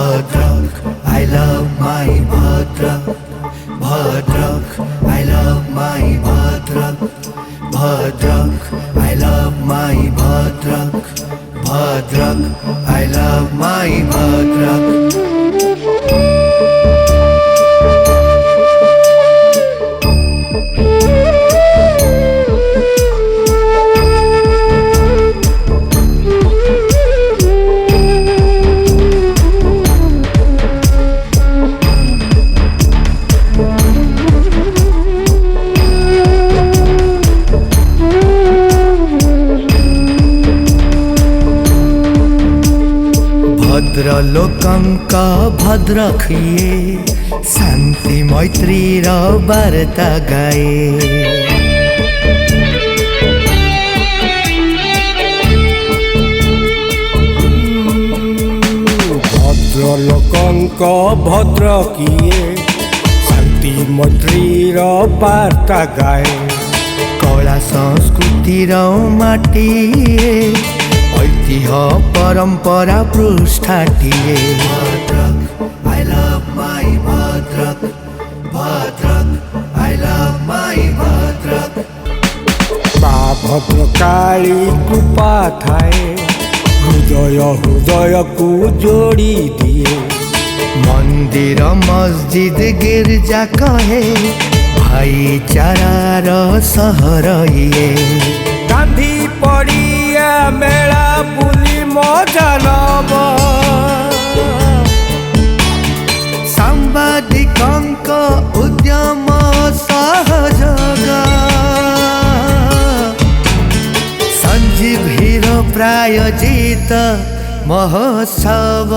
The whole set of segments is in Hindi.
Bhadrak, I love my Bhadrak. Bhadrak, I love my Bhadrak. Bhadrak, I love my Bhadrak. Bhadrak, I love my Bhadrak. भद्र लोकंक भद्रखिए शांति मैत्रीर वार्ता गाए। भद्र लोकंक भद्र किए शांति मैत्रीर वार्ता गाए। कला संस्कृतिर माटिए ऐतिह्य परंपरा पृष्ठाटिए। Bhadrak, I love my Bhadrak. Bhadrak, I love my Bhadrak. माँ भद्रकाली कृपा थाए हृदय हृदय को जोड़ी दिए। मंदिर मस्जिद गिरजा कहे भाईचारार सहर ये। गांधी पड़िया मेला बुली मजा नब। सांबादिकंक उद्यम सहयोग संजीवीर प्रायोजित महोत्सव।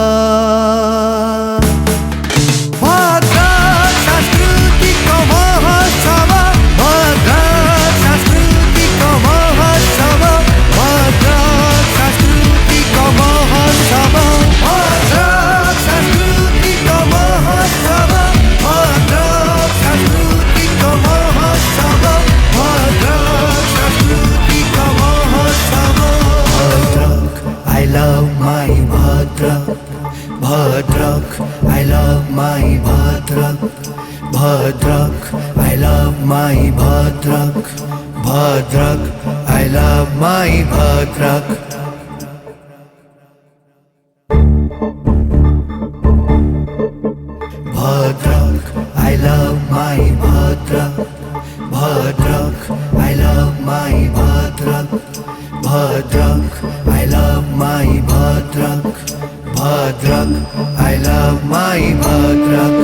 सांस्कृतिक महोत्सव, सांस्कृतिक महोत्सव, सांस्कृतिक महोत्सव, सांस्कृतिक महोत्सव, सांस्कृतिक महोत्सव, सांस्कृतिक महोत्सव। Bhadrak, I love my Bhadrak. Bhadrak, I love my Bhadrak. Bhadrak, I love my Bhadrak. Bhadrak, I love my Bhadrak. Bhadrak, I love my Bhadrak. Bhadrak, I love my Bhadrak. Bhadrak, I love my Bhadrak. Bhadrak, I love my Bhadrak.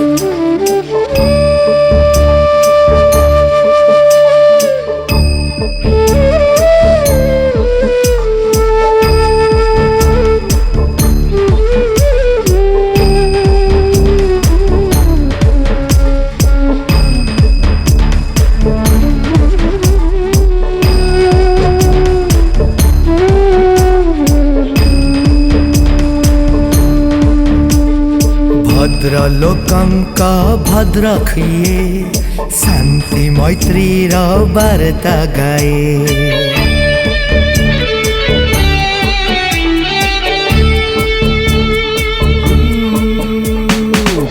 भद्र लोकंक भद्रखिए शांति मैत्रीर वार्ता गाए।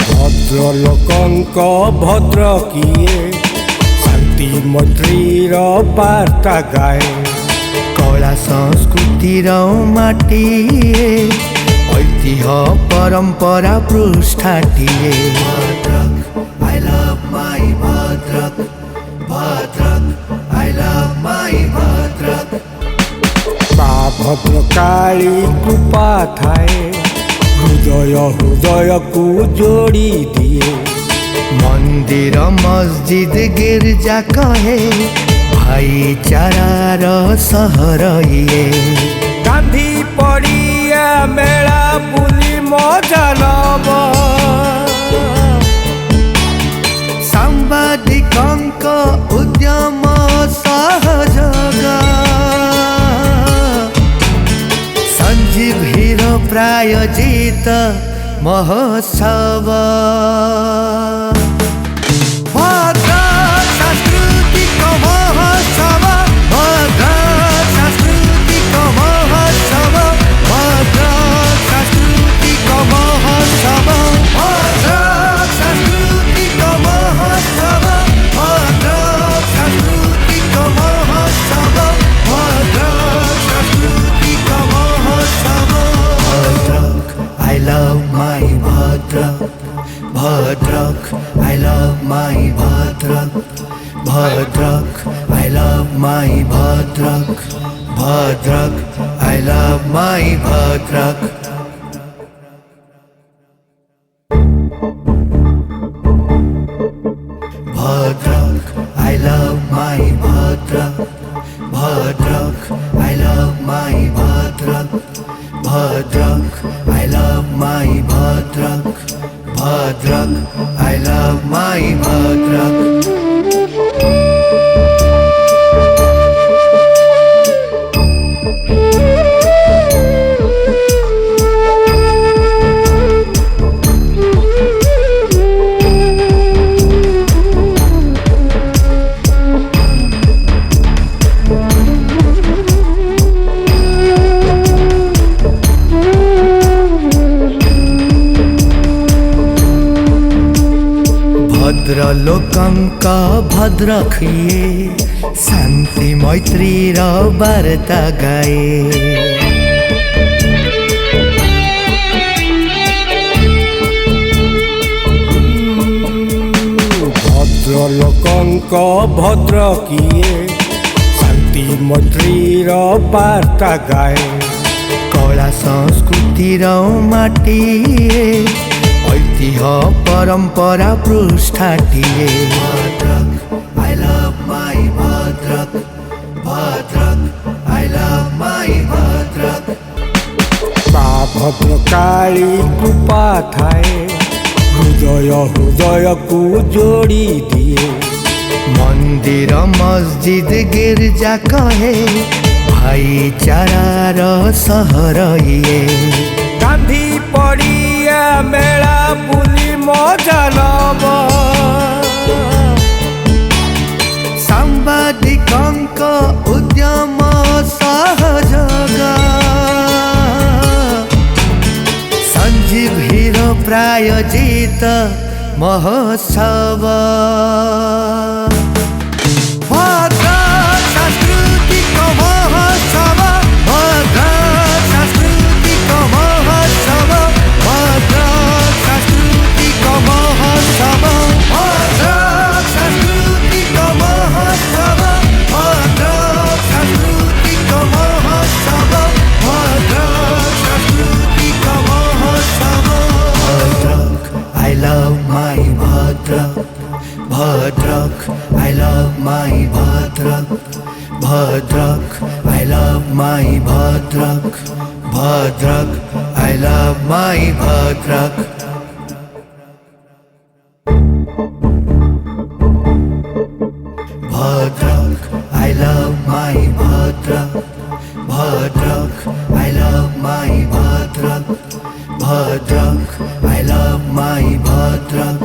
भद्र लोकंक भद्र किए शांति मैत्रीर वार्ता गाए। कला संस्कृतिर माटिए ऐतिह्य परंपरा पृष्ठाटिए। Bhadrak, I love my Bhadrak. Bhadrak, I love my Bhadrak. माँ भद्रकाली कृपा थाए हृदय हृदय को जोड़ी दिए। मंदिर मस्जिद गिरजा कहे भाईचारार सहर ये। गांधी पड़िया मेला बुली मजा नब। सांबादिकंक उद्यम सहयोग संजीवीर प्रायोजित महोत्सव। सांस्कृतिक महोत्सव, सांस्कृतिक महोत्सव, सांस्कृतिक महोत्सव, love my Bhadrak. Bhadrak, I love my Bhadrak. Bhadrak, I love my Bhadrak. Bhadrak, I love my Bhadrak. Bhadrak, I love my Bhadrak. भद्रलोकंक भद्रखिए शांति मैत्रीर वार्ता गाए भद्रलोकंक भद्र किए शांति मैत्रीर वार्ता गाए कला संस्कृतिर माटी ऐतिह्य परंपरा पृष्ठाटिए Bhadrak, I love my Bhadrak. Bhadrak, I love my Bhadrak. Bhadrakali कृपा थाए हृदय हृदय को जोड़ी दिए मंदिर मस्जिद गिरजा कहे भाईचारार सहर ये गांधी पड़िया मेला बुली मजा नब सांबादिकंक उद्यम सहयोग संजीव हीरो प्रायोजित महोत्सव भद्रक सांस्कृतिक महोत्सव भद्रक सांस्कृतिक महोत्सव भद्रक सांस्कृतिक महोत्सव भद्रक सांस्कृतिक महोत्सव भद्रक सांस्कृतिक महोत्सव भद्रक सांस्कृतिक महोत्सव Bhadrak I love my Bhadrak. Bhadrak, I love my Bhadrak. Bhadrak, I love my Bhadrak. Bhadrak, I love my Bhadrak. Bhadrak, I love my Bhadrak. Bhadrak, I love my Bhadrak. Bhadrak, I love my Bhadrak.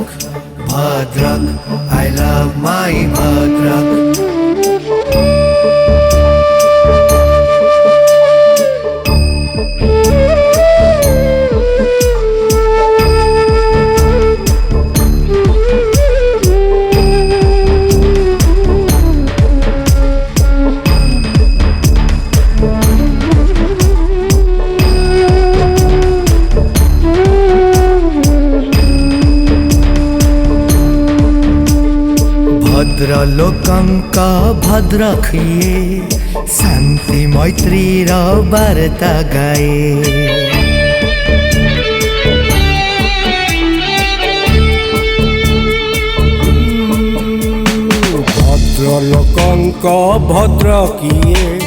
Bhadrak, I love my Bhadrak. भद्रलोकंक भद्रखिए शांति मैत्रीर वार्ता गाए भद्रलोकंक भद्र किए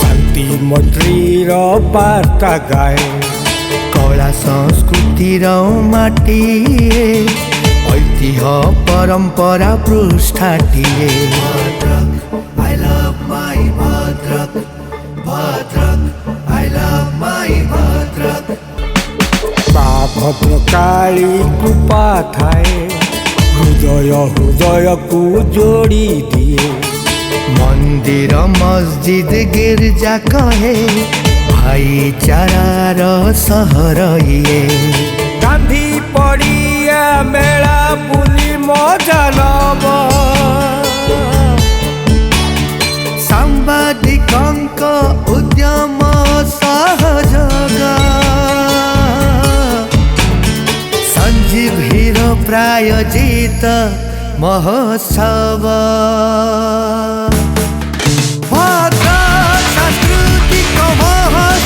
शांति मैत्रीर वार्ता गाए कला संस्कृतिर माटी ऐतिह्य परंपरा पृष्ठाटिए Bhadrak, I love my Bhadrak. Bhadrak, I love my Bhadrak. Bhadrakali कृपा थाए हृदय हृदय को जोड़ी दिए मंदिर मस्जिद गिरजा कहे भाईचारार सहर ये गांधी पड़िया मेला बुली मजा नब सांबादिकंक उद्यम सहयोग संजीव हीरो प्रायोजित महोत्सव भद्रक सांस्कृतिक महोत्सव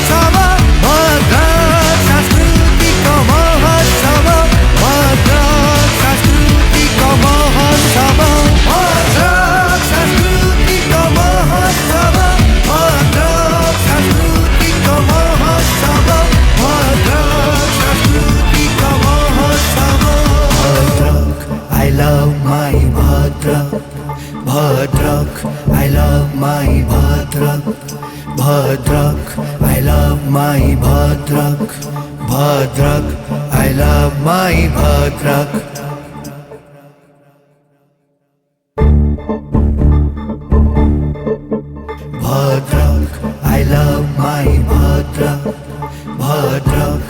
my Bhadrak, Bhadrak, I love my Bhadrak. Bhadrak, I love my Bhadrak, Bhadrak,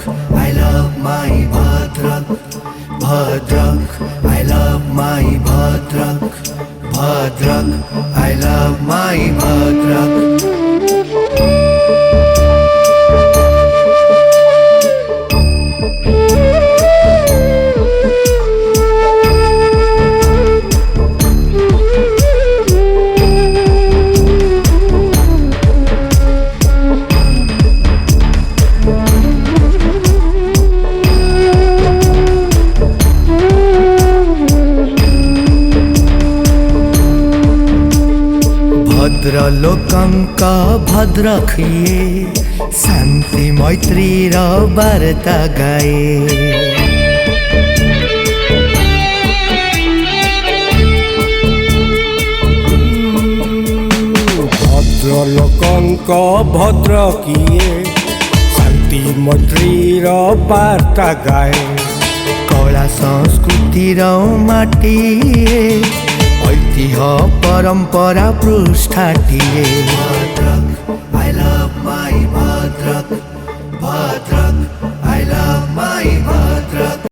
I love my Bhadrak, Bhadrak, I love my Bhadrak, Bhadrak, I love my Bhadrak. भद्रलोकंक भद्रखिए शांति मैत्रीर वार्ता गाए भद्रलोकंक भद्र किए शांति मैत्रीर वार्ता गाए कला संस्कृतिर माटी ऐतिह्य परंपरा पृष्ठाटिए